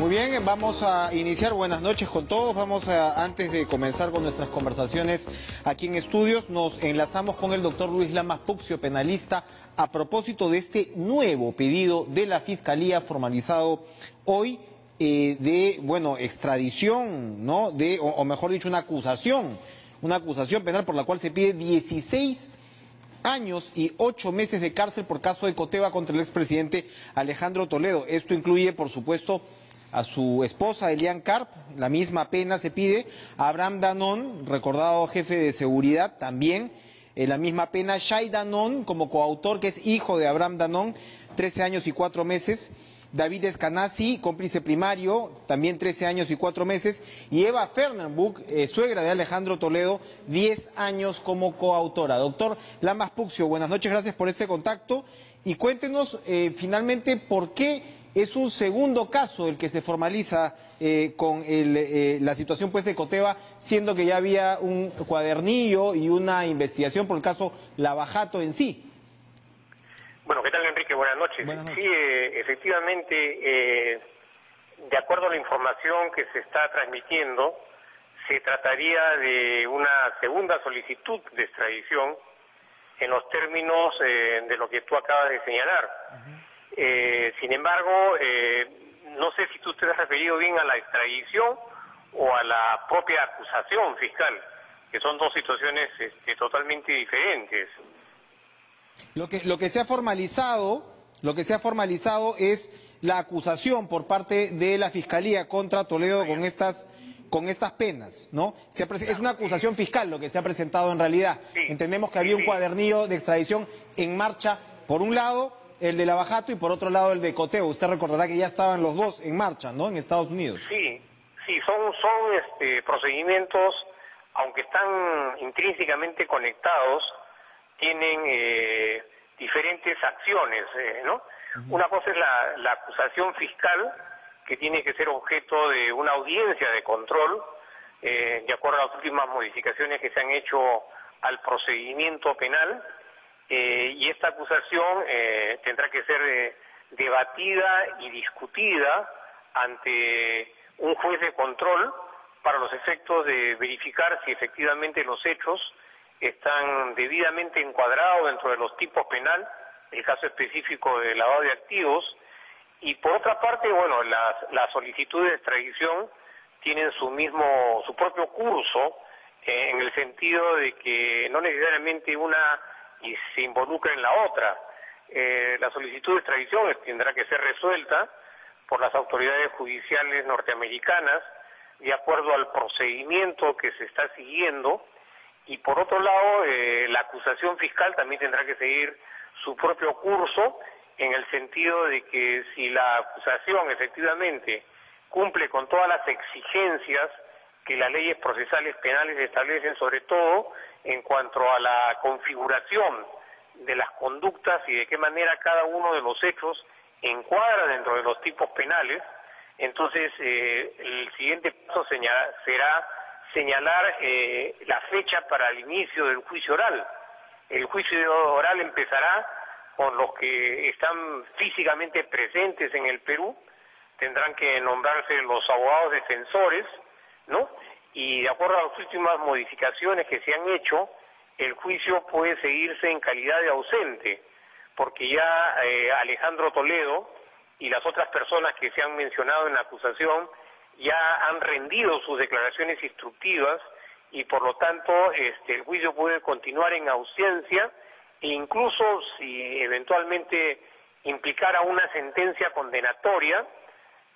Muy bien, vamos a iniciar. Buenas noches con todos. Antes de comenzar con nuestras conversaciones aquí en estudios, nos enlazamos con el doctor Luis Lamas Puccio, penalista, a propósito de este nuevo pedido de la Fiscalía formalizado hoy de, extradición, ¿no? O mejor dicho, una acusación penal por la cual se pide 16 años y 8 meses de cárcel por caso de coteva contra el expresidente Alejandro Toledo. Esto incluye, por supuesto, a su esposa Elian Karp, la misma pena se pide, a Abraham Danón, recordado jefe de seguridad, también la misma pena, Shai Danón como coautor, que es hijo de Abraham Danón, 13 años y 4 meses, David Escanasi, cómplice primario, también 13 años y 4 meses, y Eva Fernenbuch, suegra de Alejandro Toledo, 10 años como coautora. Doctor Lamas Puccio, buenas noches, gracias por este contacto, y cuéntenos finalmente por qué es un segundo caso el que se formaliza con la situación pues de coteva, siendo que ya había un cuadernillo y una investigación por el caso Lavajato en sí. Bueno, ¿qué tal, Enrique? Buenas noches. Sí, efectivamente, de acuerdo a la información que se está transmitiendo, se trataría de una segunda solicitud de extradición en los términos de lo que tú acabas de señalar. Sin embargo, no sé si tú te has referido bien a la extradición o a la propia acusación fiscal, que son dos situaciones totalmente diferentes. Lo que se ha formalizado es la acusación por parte de la Fiscalía contra Toledo con estas penas, ¿no? Es una acusación fiscal lo que se ha presentado en realidad. Sí, entendemos que había un cuadernillo de extradición en marcha, por un lado el de Lavajato y por otro lado el de Coteo. Usted recordará que ya estaban los dos en marcha, ¿no? En Estados Unidos. Sí, son procedimientos, aunque están intrínsecamente conectados, tienen diferentes acciones, ¿no? Una cosa es la acusación fiscal, que tiene que ser objeto de una audiencia de control, de acuerdo a las últimas modificaciones que se han hecho al procedimiento penal, y esta acusación tendrá que ser debatida y discutida ante un juez de control para los efectos de verificar si efectivamente los hechos están debidamente encuadrados dentro de los tipos penal, el caso específico de lavado de activos, y por otra parte, bueno, las solicitudes de extradición tienen su propio curso, en el sentido de que no necesariamente una se involucra en la otra. La solicitud de extradición tendrá que ser resuelta por las autoridades judiciales norteamericanas de acuerdo al procedimiento que se está siguiendo. Y por otro lado, la acusación fiscal también tendrá que seguir su propio curso, en el sentido de que si la acusación efectivamente cumple con todas las exigencias que las leyes procesales penales establecen, sobre todo en cuanto a la configuración de las conductas y de qué manera cada uno de los hechos encuadra dentro de los tipos penales, entonces el siguiente paso será señalar la fecha para el inicio del juicio oral. El juicio oral empezará con los que están físicamente presentes en el Perú, tendrán que nombrarse los abogados defensores, ¿no? Y de acuerdo a las últimas modificaciones que se han hecho, el juicio puede seguirse en calidad de ausente, porque ya Alejandro Toledo y las otras personas que se han mencionado en la acusación ya han rendido sus declaraciones instructivas y por lo tanto el juicio puede continuar en ausencia, e incluso si eventualmente implicara una sentencia condenatoria,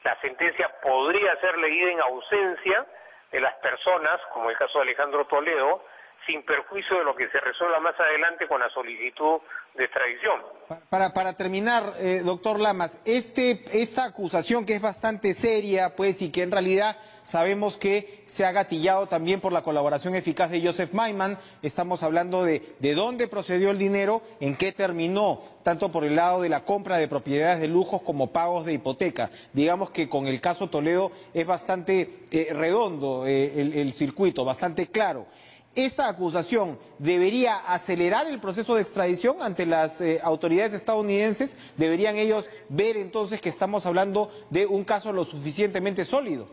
la sentencia podría ser leída en ausencia de las personas, como el caso de Alejandro Toledo, sin perjuicio de lo que se resuelva más adelante con la solicitud de extradición. Para terminar, doctor Lamas, esta acusación que es bastante seria, pues, y que en realidad sabemos que se ha gatillado también por la colaboración eficaz de Joseph Maiman, estamos hablando de dónde procedió el dinero, en qué terminó, tanto por el lado de la compra de propiedades de lujos como pagos de hipoteca. Digamos que con el caso Toledo es bastante redondo el circuito, bastante claro. ¿Esta acusación debería acelerar el proceso de extradición ante las autoridades estadounidenses? ¿Deberían ellos ver entonces que estamos hablando de un caso lo suficientemente sólido?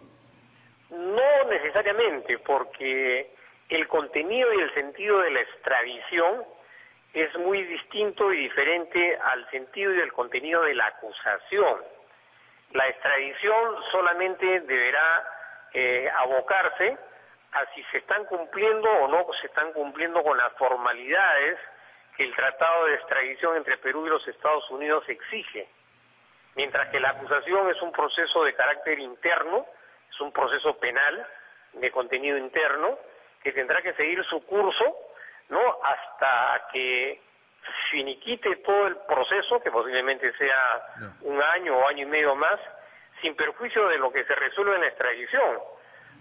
No necesariamente, porque el contenido y el sentido de la extradición es muy distinto y diferente al sentido y el contenido de la acusación. La extradición solamente deberá abocarse a si se están cumpliendo o no se están cumpliendo con las formalidades que el Tratado de Extradición entre Perú y los Estados Unidos exige. Mientras que la acusación es un proceso de carácter interno, es un proceso penal de contenido interno que tendrá que seguir su curso, ¿no?, hasta que finiquite todo el proceso, que posiblemente sea un año o año y medio más, sin perjuicio de lo que se resuelve en la extradición.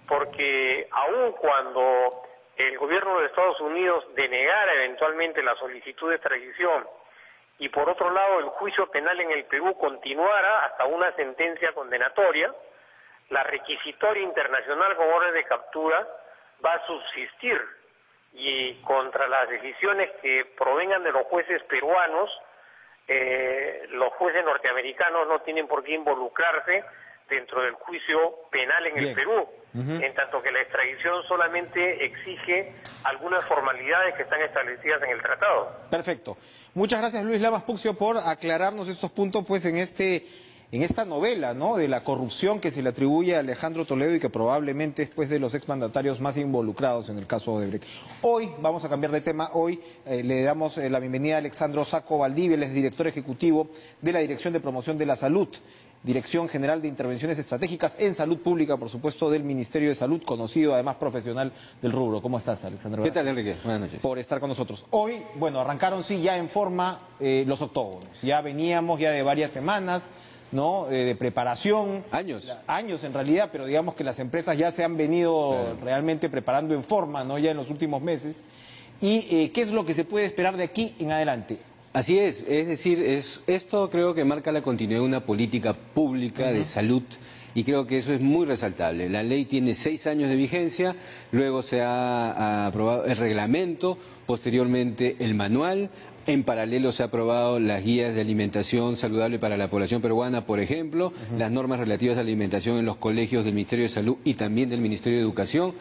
Porque aun cuando el gobierno de Estados Unidos denegara eventualmente la solicitud de extradición y por otro lado el juicio penal en el Perú continuara hasta una sentencia condenatoria, la requisitoria internacional con orden de captura va a subsistir y contra las decisiones que provengan de los jueces peruanos, los jueces norteamericanos no tienen por qué involucrarse dentro del juicio penal en el Perú, en tanto que la extradición solamente exige algunas formalidades que están establecidas en el tratado. Perfecto. Muchas gracias, Luis Lamas Puccio, por aclararnos estos puntos pues en esta novela, ¿no?, de la corrupción que se le atribuye a Alejandro Toledo y que probablemente es pues de los exmandatarios más involucrados en el caso Odebrecht. Hoy vamos a cambiar de tema. Hoy le damos la bienvenida a Alexandro Sacco Valdivia, él es director ejecutivo de la Dirección de Promoción de la Salud, Dirección General de Intervenciones Estratégicas en Salud Pública, por supuesto, del Ministerio de Salud, conocido además profesional del rubro. ¿Cómo estás, Alexandro? ¿Qué tal, Enrique? Buenas noches. Por estar con nosotros. Hoy, bueno, arrancaron sí ya en forma los octógonos. Ya veníamos ya de varias semanas, ¿no?, de preparación. Años en realidad, pero digamos que las empresas ya se han venido realmente preparando en forma, ¿no?, ya en los últimos meses. ¿Y qué es lo que se puede esperar de aquí en adelante? Así es decir, esto creo que marca la continuidad de una política pública de salud y creo que eso es muy resaltable. La ley tiene 6 años de vigencia, luego se ha aprobado el reglamento, posteriormente el manual. En paralelo se ha aprobado las guías de alimentación saludable para la población peruana, por ejemplo, las normas relativas a la alimentación en los colegios del Ministerio de Salud y también del Ministerio de Educación,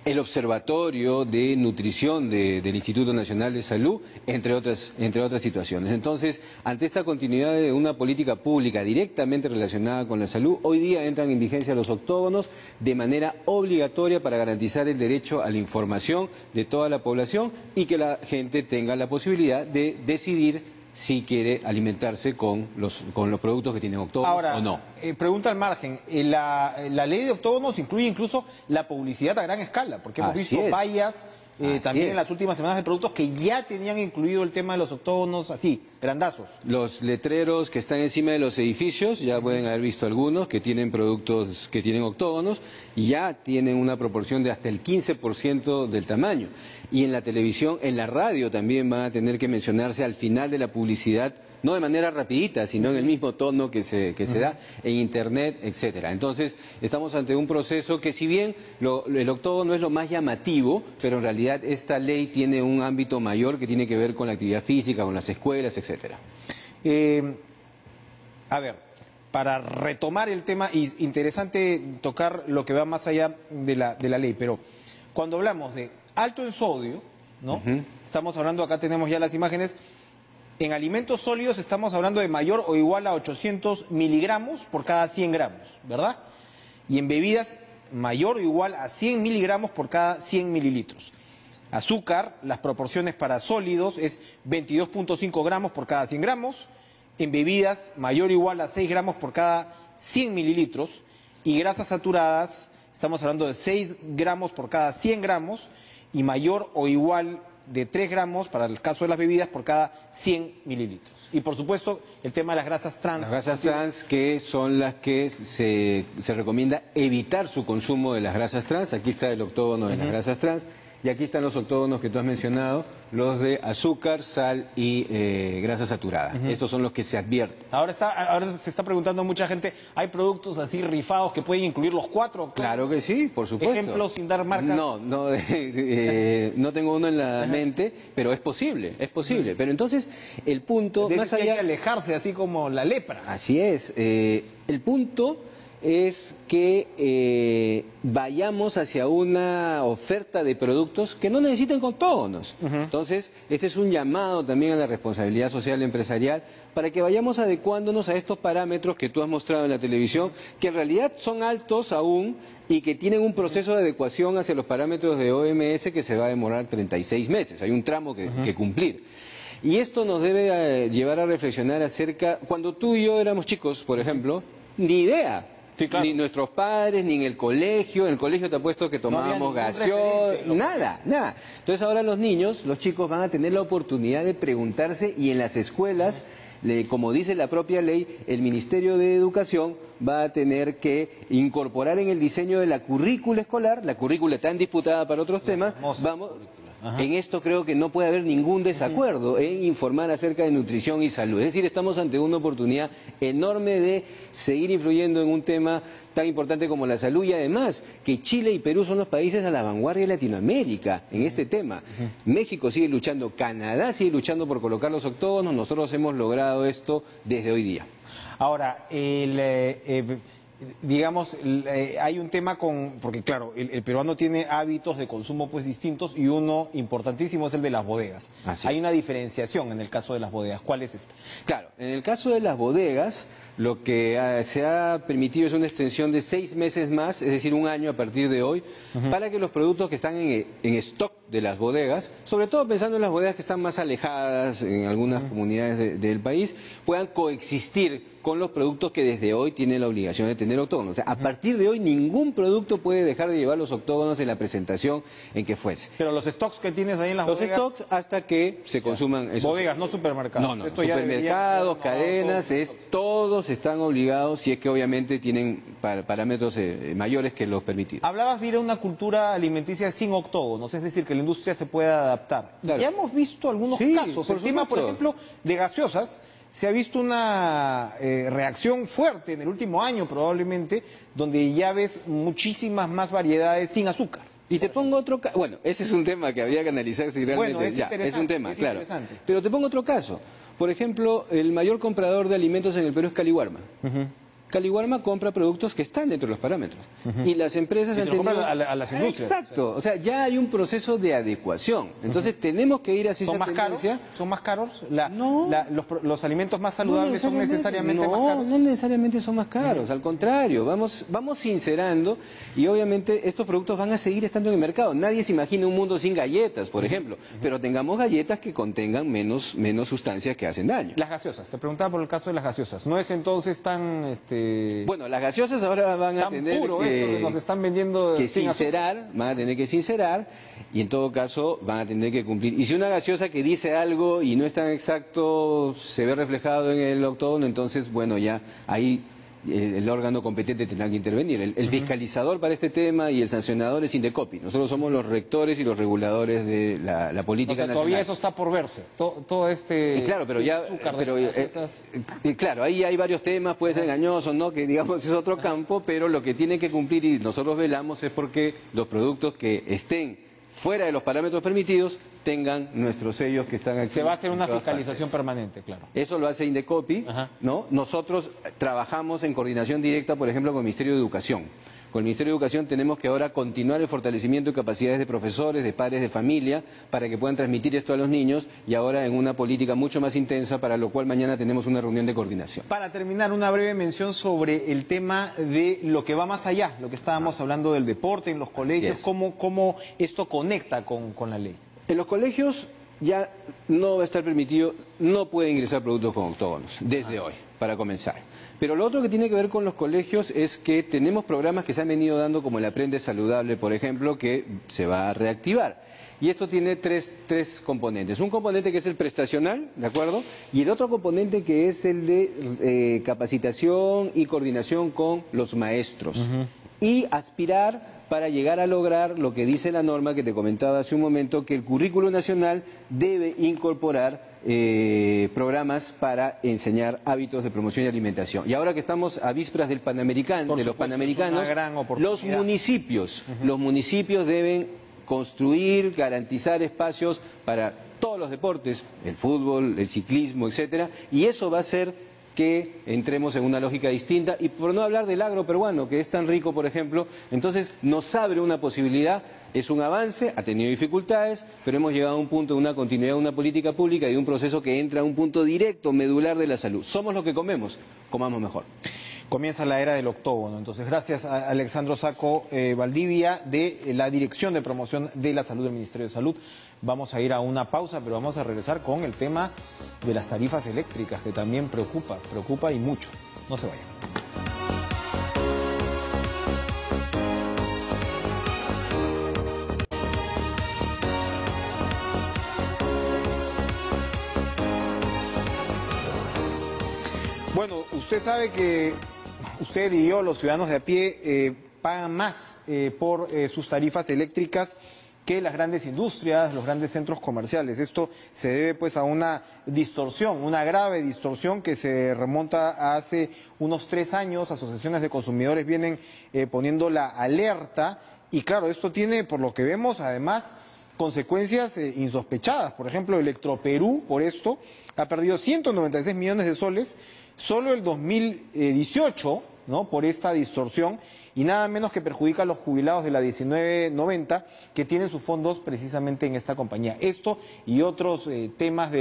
el observatorio de nutrición del Instituto Nacional de Salud, entre otras situaciones. Entonces, ante esta continuidad de una política pública directamente relacionada con la salud, hoy día entran en vigencia los octógonos de manera obligatoria para garantizar el derecho a la información de toda la población y que la gente tenga la posibilidad de decidir si quiere alimentarse con los productos que tienen octógonos o no. Pregunta al margen, la ley de octógonos incluye incluso la publicidad a gran escala, porque hemos visto vallas también en las últimas semanas de productos que ya tenían incluido el tema de los octógonos, así, grandazos. Los letreros que están encima de los edificios, ya pueden haber visto algunos que tienen productos que tienen octógonos, y ya tienen una proporción de hasta el 15% del tamaño. Y en la televisión, en la radio también van a tener que mencionarse al final de la publicidad, no de manera rapidita, sino en el mismo tono que se da en internet, etcétera. Entonces, estamos ante un proceso que si bien el octógono es lo más llamativo, pero en realidad esta ley tiene un ámbito mayor que tiene que ver con la actividad física, con las escuelas, etcétera. A ver, para retomar el tema, interesante tocar lo que va más allá de la ley, pero cuando hablamos de alto en sodio, ¿no? Estamos hablando, acá tenemos ya las imágenes. En alimentos sólidos estamos hablando de mayor o igual a 800 miligramos por cada 100 gramos, ¿verdad? Y en bebidas, mayor o igual a 100 miligramos por cada 100 mililitros. Azúcar, las proporciones para sólidos es 22.5 gramos por cada 100 gramos. En bebidas, mayor o igual a 6 gramos por cada 100 mililitros. Y grasas saturadas, estamos hablando de 6 gramos por cada 100 gramos y mayor o igual de 3 gramos para el caso de las bebidas por cada 100 mililitros. Y por supuesto el tema de las grasas trans. Las grasas trans, que son las que se recomienda evitar su consumo de las grasas trans. Aquí está el octógono de las grasas trans. Y aquí están los octógonos que tú has mencionado, los de azúcar, sal y grasa saturada. Estos son los que se advierten. Ahora se está preguntando mucha gente, ¿hay productos así rifados que pueden incluir los 4? Claro que sí, por supuesto. ¿Ejemplos sin dar marcas? No, no tengo uno en la mente, pero es posible, es posible. Pero entonces, el punto, más allá... Hay que alejarse, así como la lepra. Así es. El punto es que vayamos hacia una oferta de productos que no necesiten octógonos. Entonces, este es un llamado también a la responsabilidad social empresarial para que vayamos adecuándonos a estos parámetros que tú has mostrado en la televisión, que en realidad son altos aún y que tienen un proceso de adecuación hacia los parámetros de OMS que se va a demorar 36 meses. Hay un tramo que cumplir. Y esto nos debe llevar a reflexionar acerca, cuando tú y yo éramos chicos, por ejemplo, ni idea. Sí, claro. Ni nuestros padres, ni en el colegio te apuesto que tomábamos gaseosa, nada. Entonces ahora los niños, los chicos van a tener la oportunidad de preguntarse y en las escuelas, como dice la propia ley, el Ministerio de Educación va a tener que incorporar en el diseño de la currícula escolar, la currícula tan disputada para otros temas, en esto creo que no puede haber ningún desacuerdo en informar acerca de nutrición y salud. Es decir, estamos ante una oportunidad enorme de seguir influyendo en un tema tan importante como la salud y además que Chile y Perú son los países a la vanguardia de Latinoamérica en este tema. México sigue luchando, Canadá sigue luchando por colocar los octógonos, nosotros hemos logrado esto desde hoy día. Ahora, digamos, hay un tema porque claro, el peruano tiene hábitos de consumo pues distintos y uno importantísimo es el de las bodegas. Hay una diferenciación en el caso de las bodegas. ¿Cuál es esta? Claro, en el caso de las bodegas, lo que se ha permitido es una extensión de 6 meses más, es decir, un año a partir de hoy, para que los productos que están en stock de las bodegas, sobre todo pensando en las bodegas que están más alejadas en algunas comunidades del país, puedan coexistir con los productos que desde hoy tienen la obligación de tener octógonos. O sea, a partir de hoy ningún producto puede dejar de llevar los octógonos en la presentación en que fuese. Pero los stocks que tienes ahí en las bodegas... Los stocks hasta que se consuman esos... Bodegas, no supermercados. No, supermercados, cadenas, todos están obligados si es que obviamente tienen parámetros mayores que los permitidos. Hablabas de ir a una cultura alimenticia sin octógonos, es decir, que la industria se pueda adaptar. Claro. Ya hemos visto algunos casos. El tema, por ejemplo, de gaseosas, se ha visto una reacción fuerte en el último año probablemente, donde ya ves muchísimas más variedades sin azúcar. Y te pongo otro caso, bueno, ese es un tema que habría que analizar si realmente es un tema, claro. Pero te pongo otro caso. Por ejemplo, el mayor comprador de alimentos en el Perú es Caliwarma. Caliwarma compra productos que están dentro de los parámetros. Y las empresas han tenido... a las industrias. Exacto. O sea, ya hay un proceso de adecuación. Entonces tenemos que ir hacia esa tendencia. ¿Son más caros? No. ¿Los alimentos más saludables son necesariamente más caros? No necesariamente son más caros. Al contrario, vamos sincerando y obviamente estos productos van a seguir estando en el mercado. Nadie se imagina un mundo sin galletas, por ejemplo. Pero tengamos galletas que contengan menos sustancias que hacen daño. Las gaseosas. Te preguntaba por el caso de las gaseosas. ¿No es entonces tan... Bueno, las gaseosas ahora van a tener que nos están vendiendo que sincerar, van a tener que sincerar y en todo caso van a tener que cumplir. Y si una gaseosa que dice algo y no es tan exacto se ve reflejado en el octógono, entonces bueno, ya ahí el órgano competente tendrá que intervenir. El fiscalizador para este tema y el sancionador es Indecopi. Nosotros somos los rectores y los reguladores de la política nacional. Todavía eso está por verse. Todo claro, pero ya... claro, ahí hay varios temas, puede ser engañoso, ¿no? Que digamos es otro campo, pero lo que tiene que cumplir y nosotros velamos es porque los productos que estén fuera de los parámetros permitidos tengan nuestros sellos que están aquí. Se va a hacer una fiscalización permanente, claro. Eso lo hace Indecopi, ¿no? Nosotros trabajamos en coordinación directa, por ejemplo, con el Ministerio de Educación. Con el Ministerio de Educación tenemos que ahora continuar el fortalecimiento de capacidades de profesores, de padres de familia, para que puedan transmitir esto a los niños y ahora en una política mucho más intensa, para lo cual mañana tenemos una reunión de coordinación. Para terminar, una breve mención sobre el tema de lo que va más allá, lo que estábamos hablando del deporte en los colegios, cómo esto conecta con la ley. En los colegios ya no va a estar permitido, no pueden ingresar productos con octógonos, desde hoy, para comenzar. Pero lo otro que tiene que ver con los colegios es que tenemos programas que se han venido dando, como el Aprende Saludable, por ejemplo, que se va a reactivar. Y esto tiene tres componentes. Un componente que es el prestacional, ¿de acuerdo? Y el otro componente que es el de capacitación y coordinación con los maestros. y aspirar para llegar a lograr lo que dice la norma que te comentaba hace un momento, que el currículo nacional debe incorporar programas para enseñar hábitos de promoción y alimentación. Y ahora que estamos a vísperas del Panamericano, de los Panamericanos, los municipios deben construir, garantizar espacios para todos los deportes, el fútbol, el ciclismo, etcétera, y eso va a hacer que entremos en una lógica distinta, y por no hablar del agro peruano, que es tan rico, por ejemplo, entonces nos abre una posibilidad, es un avance, ha tenido dificultades, pero hemos llegado a un punto de una continuidad de una política pública y de un proceso que entra a un punto directo, medular de la salud. Somos lo que comemos, comamos mejor. Comienza la era del octógono. Entonces, gracias a Alexandro Sacco Valdivia, de la Dirección de Promoción de la Salud del Ministerio de Salud. Vamos a ir a una pausa, pero vamos a regresar con el tema de las tarifas eléctricas, que también preocupa y mucho. No se vayan. Bueno, usted sabe que usted y yo, los ciudadanos de a pie, pagan más por sus tarifas eléctricas que las grandes industrias, los grandes centros comerciales. Esto se debe pues a una distorsión, una grave distorsión que se remonta a hace unos 3 años. Asociaciones de consumidores vienen poniendo la alerta y claro, esto tiene, por lo que vemos, además consecuencias insospechadas. Por ejemplo, Electroperú, por esto, ha perdido 196 millones de soles solo el 2018, ¿no?, por esta distorsión, y nada menos que perjudica a los jubilados de la 1990 que tienen sus fondos precisamente en esta compañía. Esto y otros temas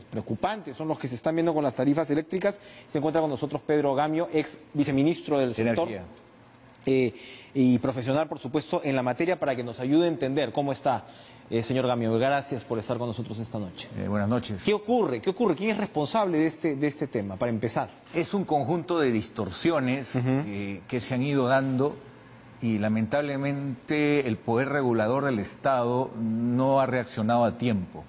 preocupantes son los que se están viendo con las tarifas eléctricas. Se encuentra con nosotros Pedro Gamio, ex viceministro del sector y profesional, por supuesto, en la materia, para que nos ayude a entender cómo está. Señor Gamio, gracias por estar con nosotros esta noche. Buenas noches. ¿Qué ocurre? ¿Quién es responsable de este tema, para empezar? Es un conjunto de distorsiones que se han ido dando y lamentablemente el poder regulador del Estado no ha reaccionado a tiempo.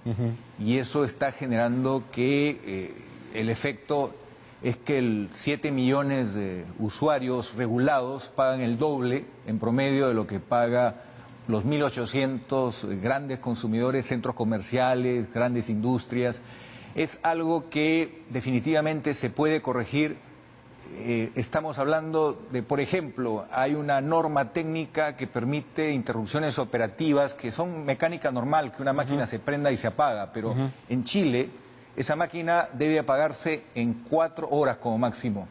Y eso está generando que el efecto es que 7 millones de usuarios regulados pagan el doble en promedio de lo que paga los 1.800 grandes consumidores, centros comerciales, grandes industrias. Es algo que definitivamente se puede corregir. Estamos hablando de, por ejemplo, hay una norma técnica que permite interrupciones operativas que son mecánica normal, que una máquina se prenda y se apaga, pero en Chile esa máquina debe apagarse en 4 horas como máximo.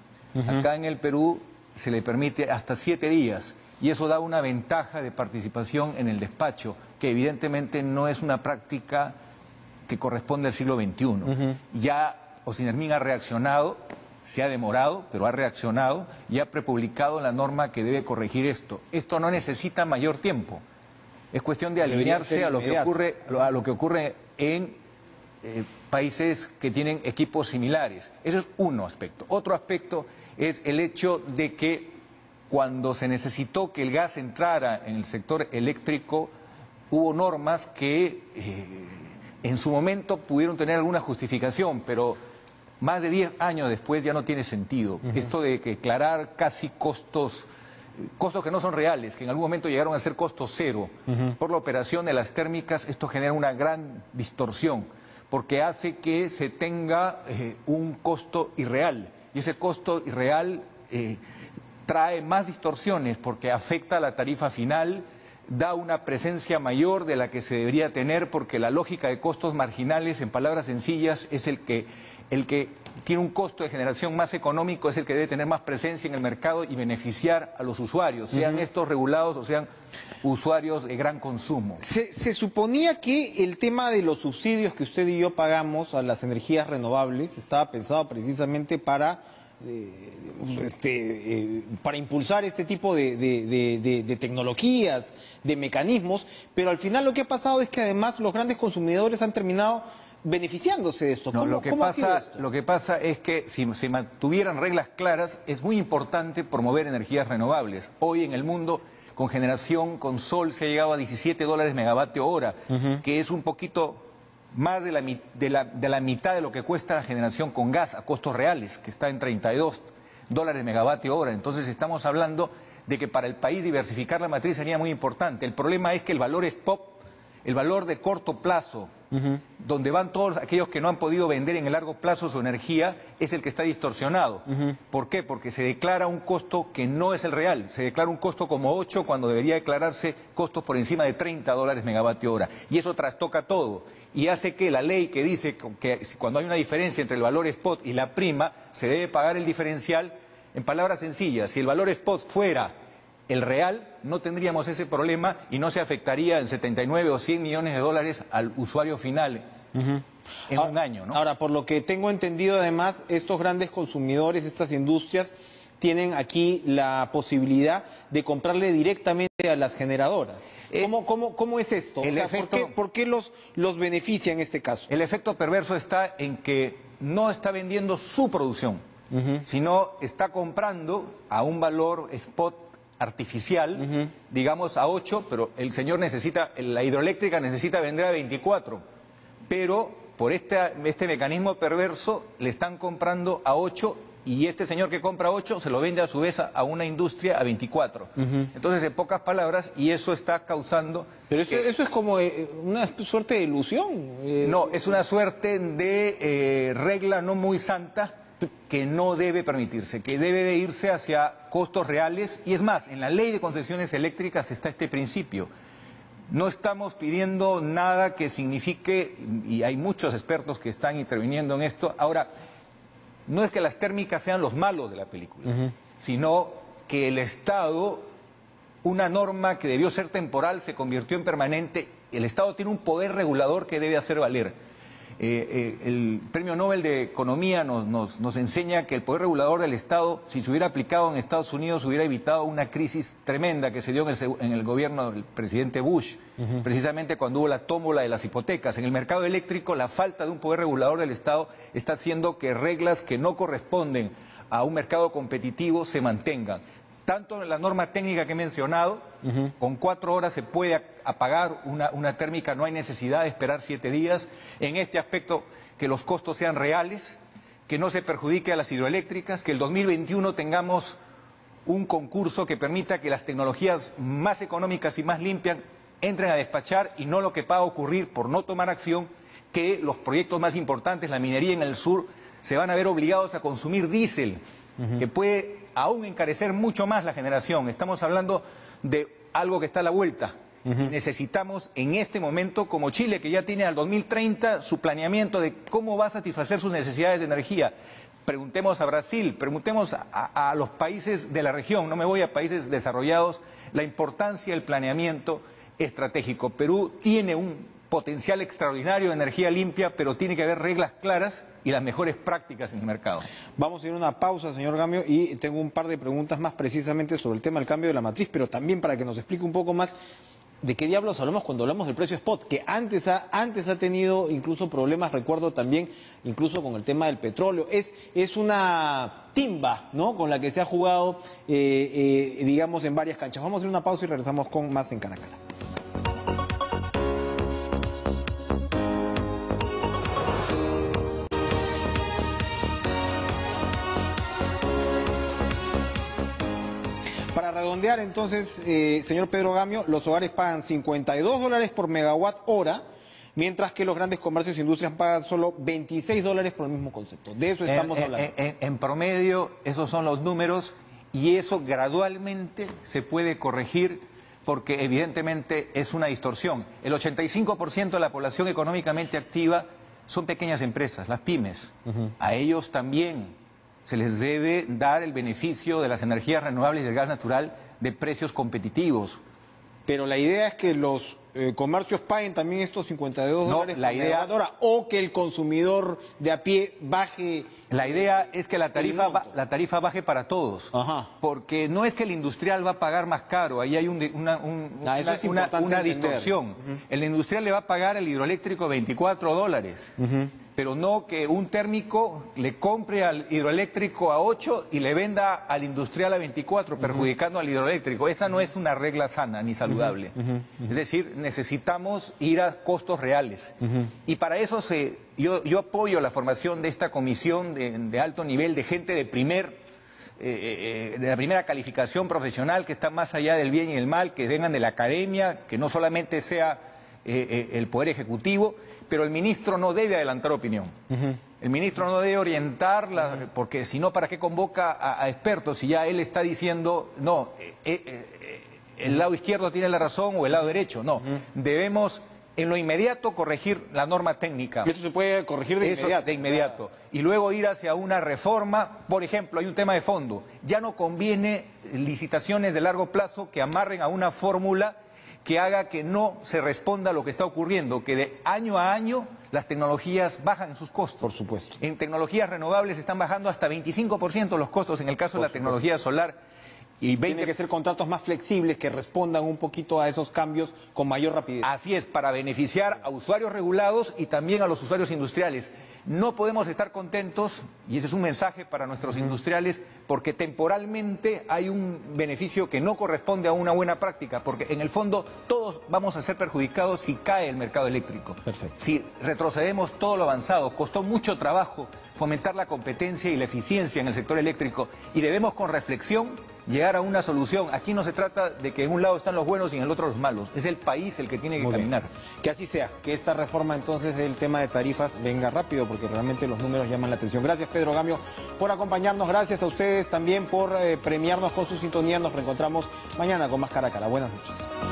Acá en el Perú se le permite hasta 7 días. Y eso da una ventaja de participación en el despacho, que evidentemente no es una práctica que corresponde al siglo XXI. Ya Ocinermin ha reaccionado, se ha demorado, pero ha reaccionado y ha prepublicado la norma que debe corregir esto. Esto no necesita mayor tiempo. Es cuestión de alinearse a lo que ocurre en países que tienen equipos similares. Eso es un aspecto. Otro aspecto es el hecho de que cuando se necesitó que el gas entrara en el sector eléctrico, hubo normas que en su momento pudieron tener alguna justificación, pero más de 10 años después ya no tiene sentido. Esto de declarar casi costos que no son reales, que en algún momento llegaron a ser costos cero por la operación de las térmicas, esto genera una gran distorsión, porque hace que se tenga un costo irreal, y ese costo irreal trae más distorsiones porque afecta a la tarifa final, da una presencia mayor de la que se debería tener, porque la lógica de costos marginales, en palabras sencillas, es el que tiene un costo de generación más económico, es el que debe tener más presencia en el mercado y beneficiar a los usuarios, sean estos regulados o sean usuarios de gran consumo. Se suponía que el tema de los subsidios que usted y yo pagamos a las energías renovables estaba pensado precisamente para impulsar este tipo de tecnologías, de mecanismos, pero al final lo que ha pasado es que además los grandes consumidores han terminado beneficiándose de esto. No, lo que pasa es que si se mantuvieran reglas claras, es muy importante promover energías renovables. Hoy en el mundo, con generación con sol, se ha llegado a $17 megavatio hora, que es un poquito más de la mitad de lo que cuesta la generación con gas a costos reales, que está en $32 megavatio hora. Entonces estamos hablando de que para el país diversificar la matriz sería muy importante. El problema es que el valor spot, el valor de corto plazo, donde van todos aquellos que no han podido vender en el largo plazo su energía, es el que está distorsionado. ¿Por qué? Porque se declara un costo que no es el real. Se declara un costo como 8 cuando debería declararse costos por encima de $30 megavatio hora. Y eso trastoca todo. Y hace que la ley que dice que cuando hay una diferencia entre el valor spot y la prima, se debe pagar el diferencial. En palabras sencillas, si el valor spot fuera el real, no tendríamos ese problema y no se afectaría en 79 o 100 millones de dólares al usuario final en un año, ¿no? Ahora, por lo que tengo entendido, además, estos grandes consumidores, estas industrias, tienen aquí la posibilidad de comprarle directamente a las generadoras. ¿Cómo es esto? El o sea, efecto, ¿por qué los beneficia en este caso? El efecto perverso está en que no está vendiendo su producción, sino está comprando a un valor spot artificial, digamos a 8, pero el señor necesita, la hidroeléctrica necesita vender a 24, pero por este mecanismo perverso le están comprando a 8 y este señor que compra 8 se lo vende a su vez a una industria a 24. Entonces, en pocas palabras, y eso está causando... Pero eso es como una suerte de ilusión. No, es una suerte de regla no muy santa, que no debe permitirse, que debe de irse hacia costos reales. Y es más, en la ley de concesiones eléctricas está este principio. No estamos pidiendo nada que signifique, y hay muchos expertos que están interviniendo en esto. Ahora, no es que las térmicas sean los malos de la película, sino que el Estado, una norma que debió ser temporal, se convirtió en permanente. El Estado tiene un poder regulador que debe hacer valer. El Premio Nobel de Economía nos enseña que el poder regulador del Estado, si se hubiera aplicado en Estados Unidos, hubiera evitado una crisis tremenda que se dio en el gobierno del presidente Bush, precisamente cuando hubo la tómbola de las hipotecas. En el mercado eléctrico, la falta de un poder regulador del Estado está haciendo que reglas que no corresponden a un mercado competitivo se mantengan. Tanto en la norma técnica que he mencionado, con 4 horas se puede apagar una térmica, no hay necesidad de esperar 7 días. En este aspecto, que los costos sean reales, que no se perjudique a las hidroeléctricas, que el 2021 tengamos un concurso que permita que las tecnologías más económicas y más limpias entren a despachar y no lo que va a ocurrir por no tomar acción, que los proyectos más importantes, la minería en el sur, se van a ver obligados a consumir diésel, que puede aún encarecer mucho más la generación. Estamos hablando de algo que está a la vuelta. Necesitamos en este momento, como Chile, que ya tiene al 2030 su planeamiento de cómo va a satisfacer sus necesidades de energía. Preguntemos a Brasil, preguntemos a los países de la región, no me voy a países desarrollados, la importancia del planeamiento estratégico. Perú tiene un potencial extraordinario de energía limpia, pero tiene que haber reglas claras y las mejores prácticas en el mercado. Vamos a ir a una pausa, señor Gamio, y tengo un par de preguntas más precisamente sobre el tema del cambio de la matriz, pero también para que nos explique un poco más de qué diablos hablamos cuando hablamos del precio spot, que antes ha tenido incluso problemas, recuerdo también, incluso con el tema del petróleo. Es una timba, ¿no?, con la que se ha jugado, digamos, en varias canchas. Vamos a ir a una pausa y regresamos con más en Cara a Cara. Para redondear, entonces, señor Pedro Gamio, los hogares pagan $52 por megawatt hora, mientras que los grandes comercios e industrias pagan solo $26 por el mismo concepto. De eso estamos hablando. En promedio, esos son los números y eso gradualmente se puede corregir porque evidentemente es una distorsión. El 85% de la población económicamente activa son pequeñas empresas, las pymes. A ellos también se les debe dar el beneficio de las energías renovables y del gas natural de precios competitivos. Pero la idea es que los comercios paguen también estos $52 la idea, por hora, o que el consumidor de a pie baje. La idea es que la tarifa baje para todos. Ajá. Porque no es que el industrial va a pagar más caro, ahí hay una distorsión. El industrial le va a pagar al hidroeléctrico $24. Pero no que un térmico le compre al hidroeléctrico a 8 y le venda al industrial a 24, perjudicando al hidroeléctrico. Esa no es una regla sana ni saludable. Es decir, necesitamos ir a costos reales. Y para eso yo apoyo la formación de esta comisión de alto nivel, de gente de primer de la primera calificación profesional, que está más allá del bien y el mal, que vengan de la academia, que no solamente sea el Poder Ejecutivo, pero el ministro no debe adelantar opinión. El ministro no debe orientarla, porque si no, ¿para qué convoca a expertos si ya él está diciendo, no, el lado izquierdo tiene la razón o el lado derecho? No, debemos en lo inmediato corregir la norma técnica. Y eso se puede corregir de inmediato. Y luego ir hacia una reforma. Por ejemplo, hay un tema de fondo. Ya no conviene licitaciones de largo plazo que amarren a una fórmula que haga que no se responda a lo que está ocurriendo, que de año a año las tecnologías bajan en sus costos. Por supuesto. En tecnologías renovables están bajando hasta 25% los costos en el caso de la tecnología solar. Y Tienen que ser contratos más flexibles que respondan un poquito a esos cambios con mayor rapidez. Así es, para beneficiar a usuarios regulados y también a los usuarios industriales. No podemos estar contentos, y ese es un mensaje para nuestros industriales, porque temporalmente hay un beneficio que no corresponde a una buena práctica, porque en el fondo todos vamos a ser perjudicados si cae el mercado eléctrico. Perfecto. Si retrocedemos todo lo avanzado, costó mucho trabajo fomentar la competencia y la eficiencia en el sector eléctrico, y debemos con reflexión llegar a una solución. Aquí no se trata de que en un lado están los buenos y en el otro los malos. Es el país el que tiene que caminar. Que así sea, que esta reforma entonces del tema de tarifas venga rápido, porque realmente los números llaman la atención. Gracias, Pedro Gamio, por acompañarnos. Gracias a ustedes también por premiarnos con su sintonía. Nos reencontramos mañana con más Cara a Cara. Buenas noches.